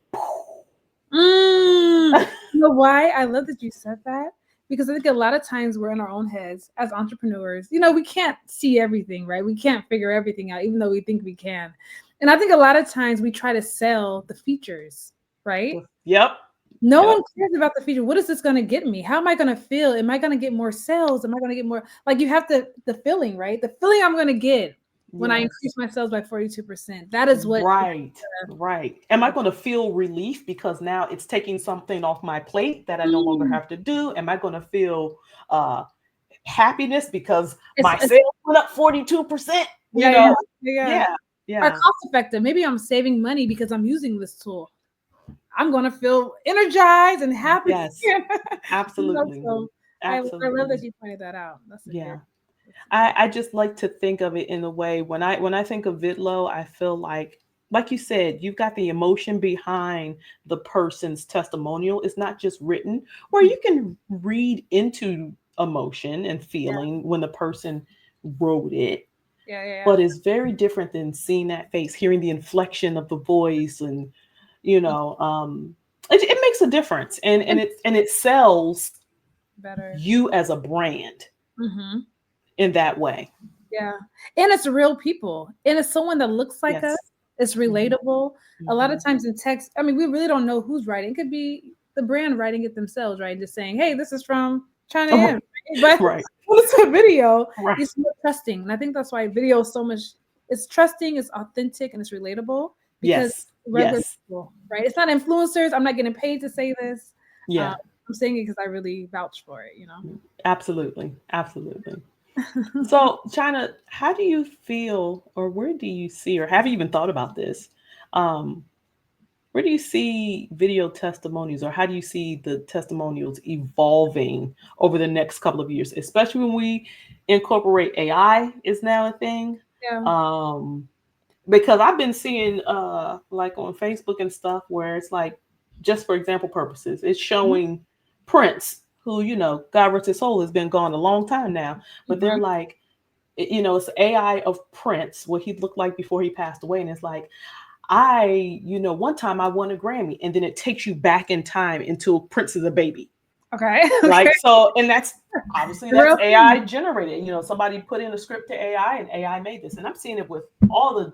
Mm. You know why? I love that you said that because I think a lot of times we're in our own heads as entrepreneurs. We can't see everything, right? We can't figure everything out, even though we think we can. And I think a lot of times we try to sell the features, right? yep, No yep, one cares about the feature. What is this going to get me? How am I going to feel? Am I going to get more sales? Am I going to get more? Like you have the feeling, right? The feeling I'm going to get when I yes, increase my sales by 42%. That is what. right, right. Am I going to feel relief because now it's taking something off my plate that I no longer Mm. have to do? Am I going to feel uh, happiness because my It's sales went up 42%? yeah, yeah, yeah. Yeah, Or yeah, cost effective. Maybe I'm saving money because I'm using this tool. I'm going to feel energized and happy. yes, absolutely, So I love that absolutely. you pointed that out. Yeah. That's a great. I just like to think of it in a way when I think of Vidlo, I feel like you said, you've got the emotion behind the person's testimonial. It's not just written, or you can read into emotion and Yeah, feeling when the person wrote it, yeah, yeah, yeah. but it's very different than seeing that face, hearing the inflection of the voice, and it makes a difference, And and it sells better. you as a brand Hmm. in that way. Yeah. And it's real people. And it's someone that looks like us. Yes. It's Mhm. relatable. A lot of Mhm. times in text, I mean, we really don't know who's writing. It could be the brand writing it themselves, right? Just saying, hey, this is from China Oh, M. But right, when it's a video, right. it's more trusting. And I think that's why video is so much, it's trusting, it's authentic, and it's relatable because Yes, regular yes, people, right? It's not influencers. I'm not getting paid to say this. yeah, I'm saying it because I really vouch for it. absolutely, absolutely. So, China, how do you feel, or where do you see, or have you even thought about this? Um, where do you see video testimonials, or how do you see the testimonials evolving over the next couple of years, especially when we incorporate AI is now a thing? Yeah. Um, because I've been seeing like on Facebook and stuff where it's like, just for example purposes, it's showing Prince, who, God rest his soul, has been gone a long time now, but they're Mhm. like, it's AI of Prince, what he looked like before he passed away, and it's like, one time I won a Grammy, and then it takes you back in time until Prince is a baby, Okay. Okay. right? So, and that's obviously The that's real AI thing. generated. Somebody put in a script to AI, and AI made this. And I'm seeing it with all the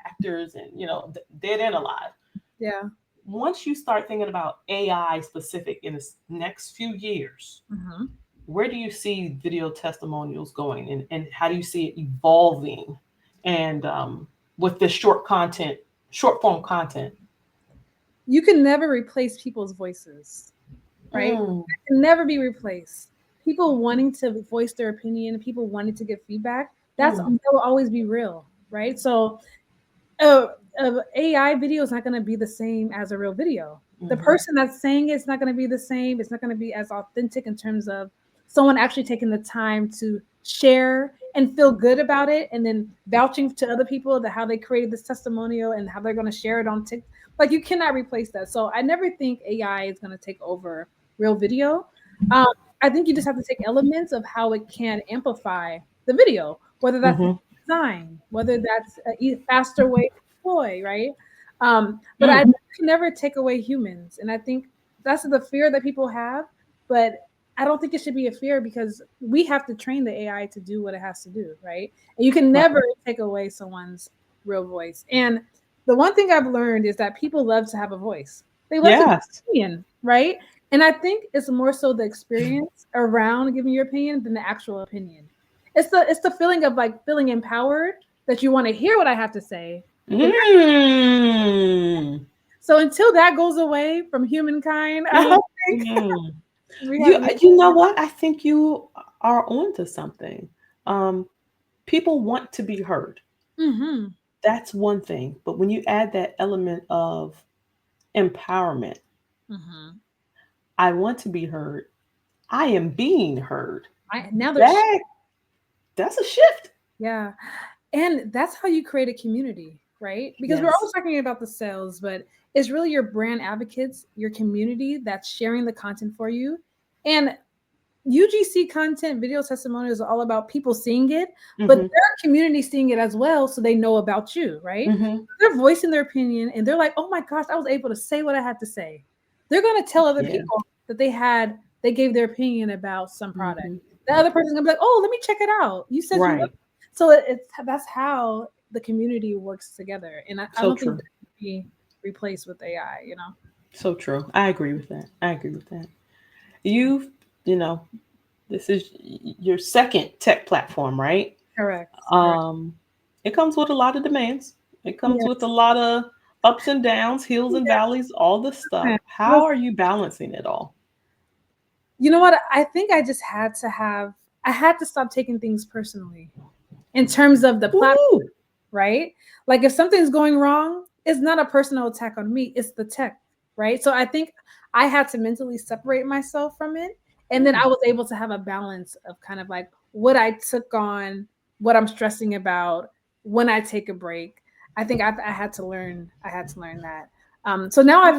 actors and dead and alive. Yeah. Once you start thinking about AI specific in the next few years, Mhm. where do you see video testimonials going, and how do you see it evolving? And with this short form content. You can never replace people's voices, right? Mm, It can never be replaced. People wanting to voice their opinion, people wanting to give feedback, that mm, will always be real, right? So, uh, AI video is not going to be the same as a real video. The mhm. person that's saying it's not going to be the same. It's not going to be as authentic in terms of someone actually taking the time to share and feel good about it, and then vouching to other people that how they created this testimonial and how they're going to share it on TikTok. Like you cannot replace that. So I never think AI is going to take over real video. Um, I think you just have to take elements of how it can amplify the video whether that's design, whether that's a faster way to deploy, right? But I can never take away humans. And I think that's the fear that people have. But I don't think it should be a fear because we have to train the AI to do what it has to do, right? And you can never take away someone's real voice. And the one thing I've learned is that people love to have a voice. They love to Yes. give an opinion, right? And I think it's more so the experience around giving your opinion than the actual opinion. It's the feeling of like feeling empowered that you want to hear what I have to say. Mm. So until that goes away from humankind, I don't think Mm. we have. You know what? I think you are onto something. Um, People want to be heard. Mm-hmm. That's one thing. But when you add that element of empowerment, Mm-hmm. I want to be heard. I am being heard. Now there's That that's a shift. yeah, and that's how you create a community, right? Because we're Yes. always talking about the sales, but it's really your brand advocates, your community that's sharing the content for you, and UGC content, video testimonials are all about people seeing it, but Mm-hmm. their community seeing it as well, so they know about you, right? Mm-hmm. They're voicing their opinion, and they're like, "Oh my gosh, I was able to say what I had to say." They're gonna tell other Yeah. people that they gave their opinion about some product. Mm-hmm. The other person's gonna be like, "Oh, let me check it out. You said you." Right. So it's that's how the community works together, and I So don't think true. that can be replaced with AI. So true. I agree with that. I agree with that. You've, you know, this is your second tech platform, right? Correct. Correct. Um, it comes with a lot of demands. It comes with a Yes. lot of ups and downs, hills and valleys, all this stuff. How are you balancing it all? You know what? I think I just I had to stop taking things personally in terms of the platform, Woo! right? Like if something's going wrong, it's not a personal attack on me, it's the tech, right? So I think I had to mentally separate myself from it. And then I was able to have a balance of kind of like what I took on, what I'm stressing about, when I take a break. I think I had to learn that. So now I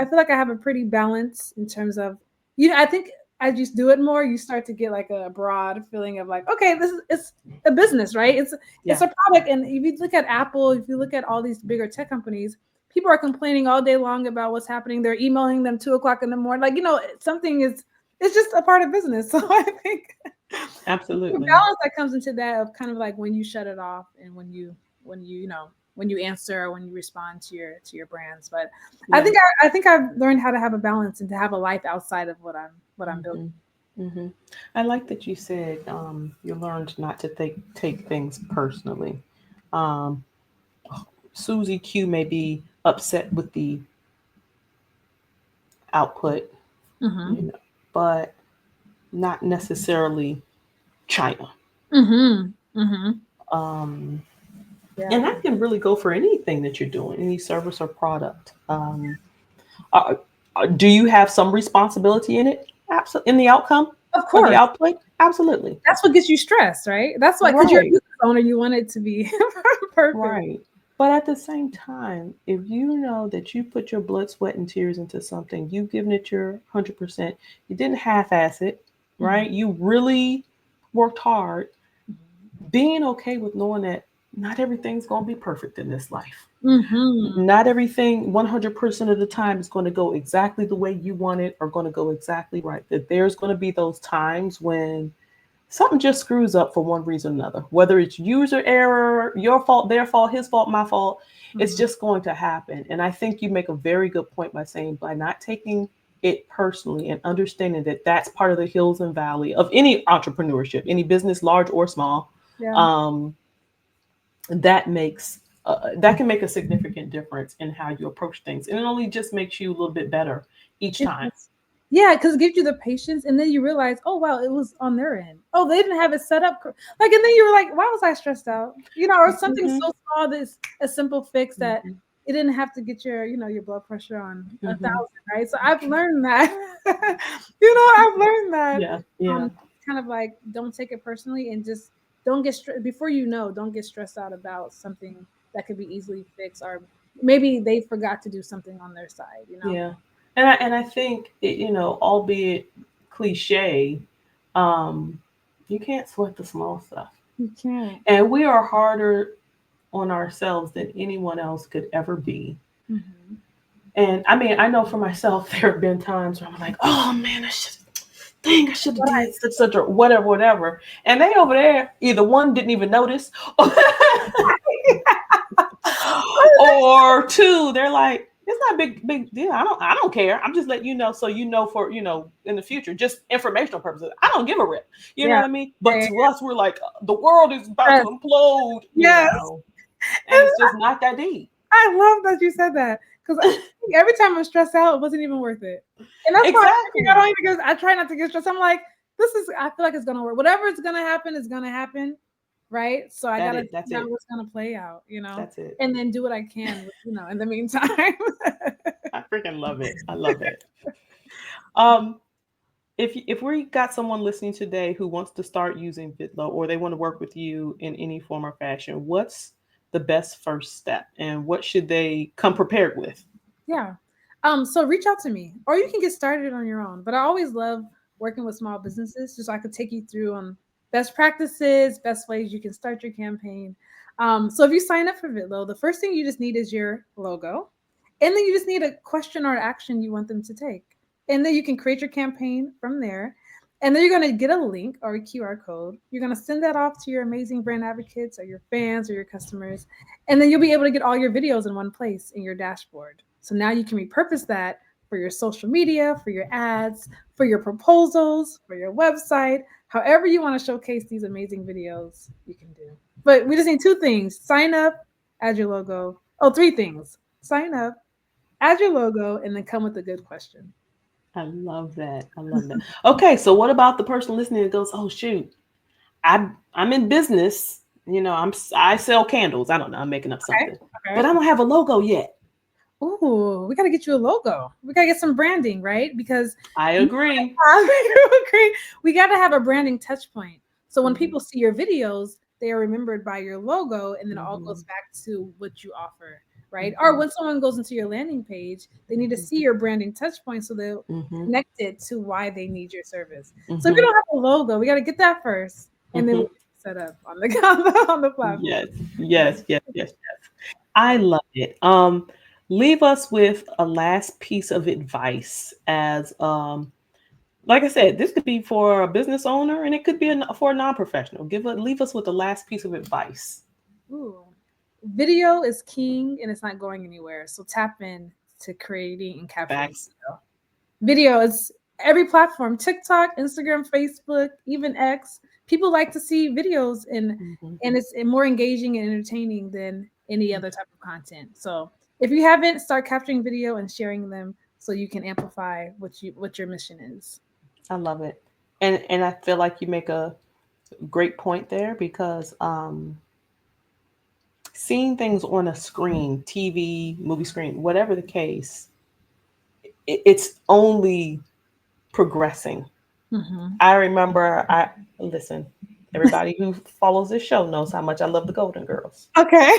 feel like I have a pretty balance in terms of, I think as you do it more, you start to get like a broad feeling of like, okay, it's a business, right? It's Yeah. a product. And if you look at Apple, if you look at all these bigger tech companies, people are complaining all day long about what's happening. They're emailing them 2 o'clock in the morning. Like, something it's just a part of business. So I think the Absolutely. balance that comes into that of kind of like when you shut it off and when you answer or when you respond to your brands. But Yeah. I think I've learned how to have a balance and to have a life outside of what I'm building. Mm-hmm. I like that you said you learned not to take things personally. Um, Susie Q may be upset with the output, Mm-hmm. you know, but not necessarily China. Mm-hmm. Mm-hmm. Um, Yeah. and that can really go for anything that you're doing, any service or product. Uh, do you have some responsibility in it? Absolutely. In the outcome Of or the course. output? Absolutely. That's what gets you stressed, right? That's why, because you're a Right. business owner, you want it to be perfect. Right. But at the same time, if you know that you put your blood, sweat, and tears into something, you've given it your 100%, you didn't half ass it, Mm-hmm. right? You really worked hard, being okay with knowing that not everything's going to be perfect in this life. Mm-hmm. Not everything 100% of the time is going to go exactly the way you want it or going to go exactly right. That there's going to be those times when something just screws up for one reason or another, whether it's user error, your fault, their fault, his fault, my fault. It's Mm-hmm. just going to happen. And I think you make a very good point by saying, by not taking it personally and understanding that that's part of the hills and valley of any entrepreneurship, any business, large or small, Yeah. um, that makes that can make a significant difference in how you approach things, and it only just makes you a little bit better each It time. Yeah, because it gives you the patience, and then you realize, oh wow, it was on their end. Oh, they didn't have it set up like, and then you were like, why was I stressed out? Or something Mm-hmm. so small that's a simple fix that Mm-hmm. it didn't have to get your blood pressure on Mm-hmm. 1,000, right? So I've learned that. I've learned that. Yeah, yeah. Kind of like don't take it personally and just don't get stressed before don't get stressed out about something that could be easily fixed, or maybe they forgot to do something on their side. Yeah, and I think it, albeit cliche, um, you can't sweat the small stuff. You can't. And we are harder on ourselves than anyone else could ever be. Mm-hmm. And I mean, I know for myself, there have been times where I'm like, oh man, I should have did such or whatever. And they over there, either one didn't even notice, or two, they're like, it's not a big deal. I don't care. I'm just letting you know so you know for in the future, just informational purposes. I don't give a rip. You know Yeah. what I mean? But to us, we're like, the world is about to Yes. implode, Yes. and it's just not that deep. I love that you said that because every time I'm stressed out, it wasn't even worth it. And that's why Exactly. I try not to get stressed. I'm like, I feel like it's gonna work. Whatever is gonna happen is gonna happen, right? So I gotta That's figure out it. what's gonna play out, That's it. and then do what I can, in the meantime. I freaking love it. I love it. Um, if we got someone listening today who wants to start using Vidlo or they want to work with you in any form or fashion, what's the best first step and what should they come prepared with? Yeah. So reach out to me, or you can get started on your own. But I always love working with small businesses, just so I could take you through best practices, best ways you can start your campaign. So if you sign up for Vidlo, the first thing you just need is your logo, and then you just need a question or action you want them to take, and then you can create your campaign from there. And then you're going to get a link or a QR code. You're going to send that off to your amazing brand advocates or your fans or your customers. And then you'll be able to get all your videos in one place in your dashboard. So now you can repurpose that for your social media, for your ads, for your proposals, for your website, however you want to showcase these amazing videos, you can do. But we just need two things: sign up, add your logo. Oh, three things: sign up, add your logo, and then come with a good question. I love that. I love that. Okay, so what about the person listening that goes, "Oh shoot, I'm in business. I sell candles. I don't know. I'm making up something, Okay. but I don't have a logo yet." Ooh, we got to get you a logo. We got to get some branding, right? Because I agree. we got to have a branding touch point. So when people see your videos, they are remembered by your logo, and then it all goes back to what you offer, right? Or when someone goes into your landing page, they need to see your branding touch point so they'll connect it to why they need your service. So if you don't have a logo, we got to get that first, and then we'll get set up on the on the platform. Yes. I love it. Leave us with a last piece of advice as like I said, this could be for a business owner and it could be for a non-professional. Leave us with the last piece of advice. Ooh. Video is king and it's not going anywhere. So tap in to creating and capturing video. Video is every platform: TikTok, Instagram, Facebook, even X. People like to see videos and it's more engaging and entertaining than any other type of content. So if you haven't, start capturing video and sharing them so you can amplify what your mission is. I love it. And I feel like you make a great point there because seeing things on a screen, TV, movie screen, whatever the case, it's only progressing. I remember, listen, everybody who follows this show knows how much I love the Golden Girls. Okay.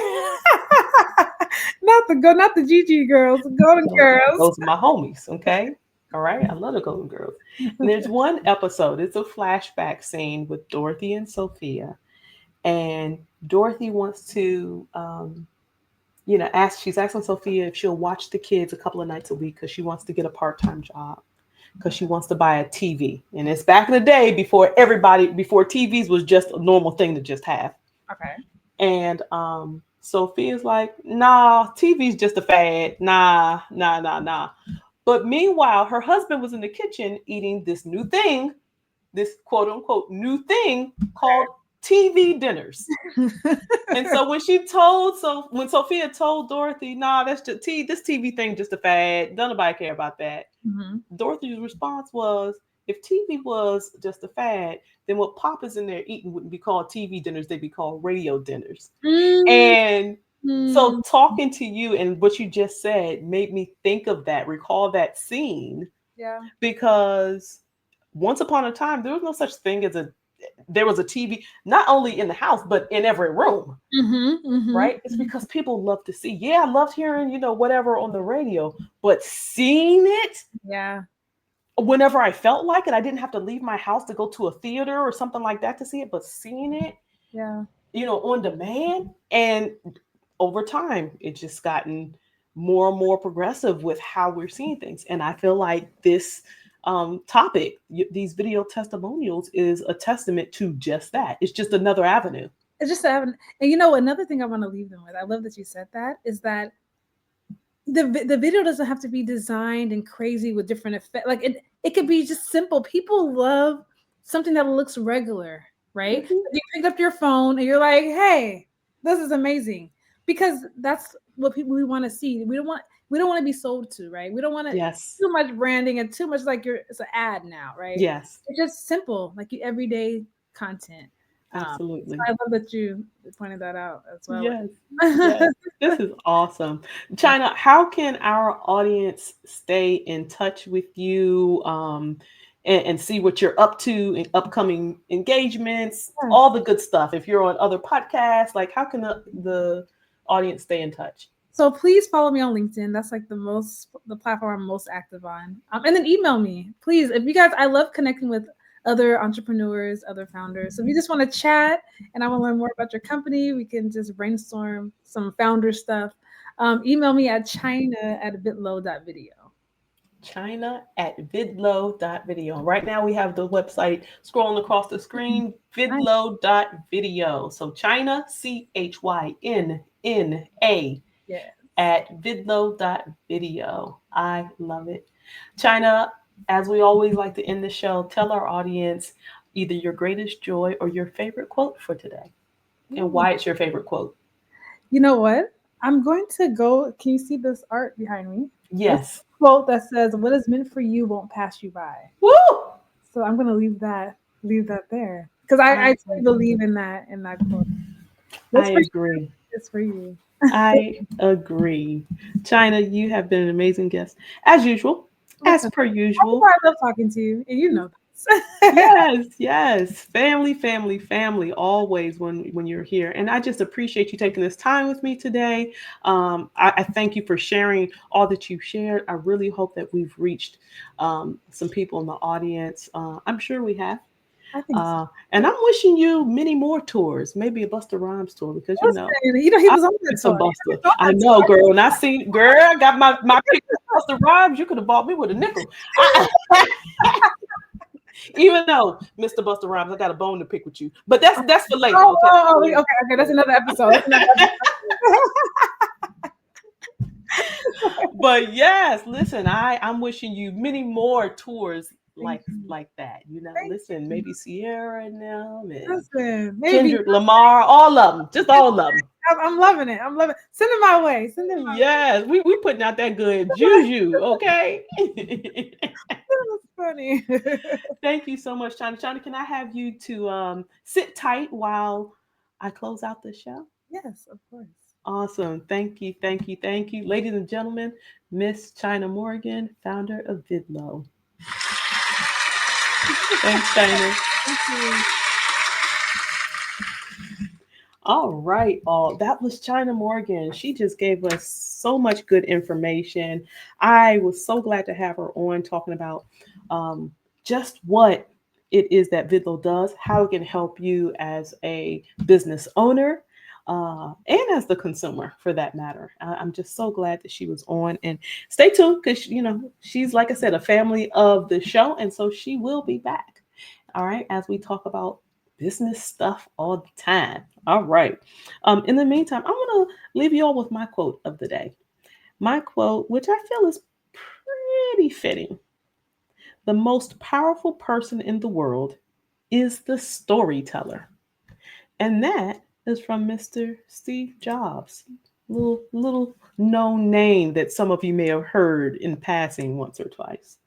not the GG girls, the Golden Girls. Those are my homies, okay? All right, I love the Golden Girls. And there's one episode, it's a flashback scene with Dorothy and Sophia. And Dorothy wants to, she's asking Sophia if she'll watch the kids a couple of nights a week because she wants to get a part-time job, because she wants to buy a TV. And it's back in the day before TVs was just a normal thing to just have. Okay. And Sophia's like, nah, TV's just a fad. Nah. But meanwhile, her husband was in the kitchen eating this new thing, this quote unquote new thing called TV dinners. And so when Sophia told Dorothy, nah, that's just this TV thing just a fad. Don't nobody care about that. Dorothy's response was, if TV was just a fad, then what Papa's in there eating wouldn't be called TV dinners, they'd be called radio dinners. And so talking to you and what you just said made me think of that, recall that scene. Yeah. Because once upon a time, there was no such thing as there was a TV, not only in the house, but in every room. Right? It's because people love to see. Yeah, I loved hearing, whatever on the radio, but seeing it. Yeah. Whenever I felt like it, I didn't have to leave my house to go to a theater or something like that to see it, but seeing it, Yeah. on demand. And over time, it's just gotten more and more progressive with how we're seeing things. And I feel like this topic, these video testimonials, is a testament to just that. It's just another avenue. It's just having, and another thing I want to leave them with. I love that you said that. Is that the video doesn't have to be designed and crazy with different effects. Like it could be just simple. People love something that looks regular, right? Mhm. You picked up your phone and you're like, hey, this is amazing. Because that's what we want to see. We don't want to be sold to, right? We don't want to Yes. too much branding and too much like it's an ad now, right? Yes. It's just simple, like everyday content. So Absolutely. I love that you pointed that out as well. Yes. Yes. This is awesome. Chynna, how can our audience stay in touch with you, and see what you're up to in upcoming engagements, Yeah. all the good stuff? If you're on other podcasts, like how can the audience stay in touch? So please follow me on LinkedIn. That's like the platform I'm most active on. And then email me, please. If you guys, I love connecting with other entrepreneurs, other founders. So if you just want to chat and I want to learn more about your company, we can just brainstorm some founder stuff. Email me at china@vidlo.video. Chynna@vidlo.video. Right now we have the website scrolling across the screen, Nice. vidlo.video. So Chynna, Chynna Yes. at vidlo.video. I love it. Chynna, as we always like to end the show, tell our audience either your greatest joy or your favorite quote for today and Ooh. why it's your favorite quote. You know what? I'm going to go. Can you see this art behind me? This Yes. quote that says, "What is meant for you won't pass you by." Woo! So I'm gonna leave that there because I I, truly believe in that quote. I It's for you. agree. It's for you. I agree. Chynna, you have been an amazing guest, as usual, as Listen, per that's usual. why I love talking to you, and you know this. Yes, yes. Family, family, family, always when you're here. And I just appreciate you taking this time with me today. I thank you for sharing all that you shared. I really hope that we've reached some people in the audience. I'm sure we have. I think so. And I'm wishing you many more tours, maybe a Busta Rhymes tour, because Listen, he I was on need that some tour. Busta. He was I on that know, tour. girl. And I see, girl, I got my picture of Busta Rhymes. You could have bought me with a nickel. Even though, Mr. Busta Rhymes, I got a bone to pick with you. But that's for later, Oh, okay? oh, oh, okay. That's another episode. That's another episode. But yes, listen, I'm wishing you many more tours Thank like you. like that. Thank Listen, you. maybe Sierra and them and Listen, maybe Kendrick Lamar, all of them, just all of them. I'm loving it. I'm loving it. Send it my way. Send it my way. Yes, we putting out that good juju, okay? That's funny. Thank you so much, Chynna. Chynna, can I have you to sit tight while I close out the show? Yes, of course. Awesome. Thank you, thank you, thank you. Ladies and gentlemen, Miss Chynna Morgan, founder of Vidlo. Thanks, Chynna. Thank you. All right, all that was Chynna Morgan. She just gave us so much good information. I was so glad to have her on talking about just what it is that Vidlo does, how it can help you as a business owner, and as the consumer for that matter. I'm just so glad that she was on. And stay tuned because she's, like I said, a family of the show, and so she will be back. All right, as we talk about business stuff all the time. All right. In the meantime, I want to leave you all with my quote of the day. My quote, which I feel is pretty fitting. The most powerful person in the world is the storyteller. And that is from Mr. Steve Jobs. Little known name that some of you may have heard in passing once or twice.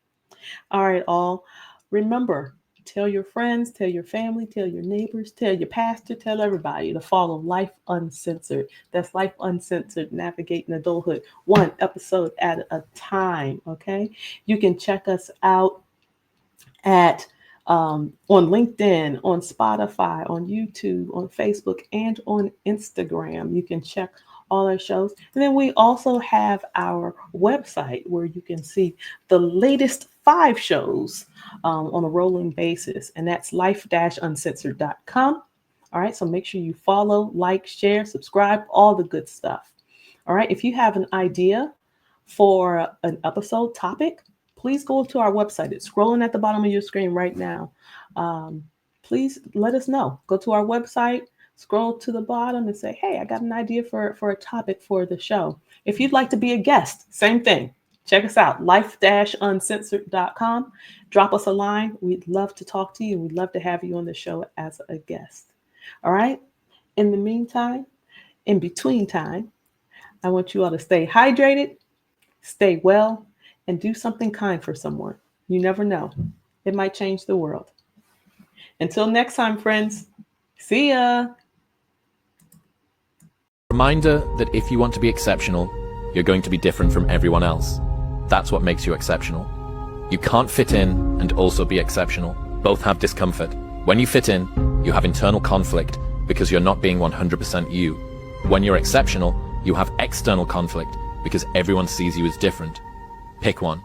All right, all. Remember, tell your friends, tell your family, tell your neighbors, tell your pastor, tell everybody to follow Life Uncensored. That's Life Uncensored, navigating adulthood, one episode at a time. Okay, you can check us out at on LinkedIn, on Spotify, on YouTube, on Facebook, and on Instagram. You can check all our shows. And then we also have our website where you can see the latest 5 shows on a rolling basis. And that's life-uncensored.com. All right, so make sure you follow, like, share, subscribe, all the good stuff. All right, if you have an idea for an episode topic, please go to our website. It's scrolling at the bottom of your screen right now. Please let us know. Go to our website, scroll to the bottom and say, hey, I got an idea for a topic for the show. If you'd like to be a guest, same thing. Check us out, life-uncensored.com. Drop us a line. We'd love to talk to you. We'd love to have you on the show as a guest. All right. In the meantime, in between time, I want you all to stay hydrated, stay well, and do something kind for someone. You never know. It might change the world. Until next time, friends. See ya. Reminder that if you want to be exceptional, you're going to be different from everyone else. That's what makes you exceptional. You can't fit in and also be exceptional. Both have discomfort. When you fit in, you have internal conflict because you're not being 100% you. When you're exceptional, you have external conflict because everyone sees you as different. Pick one.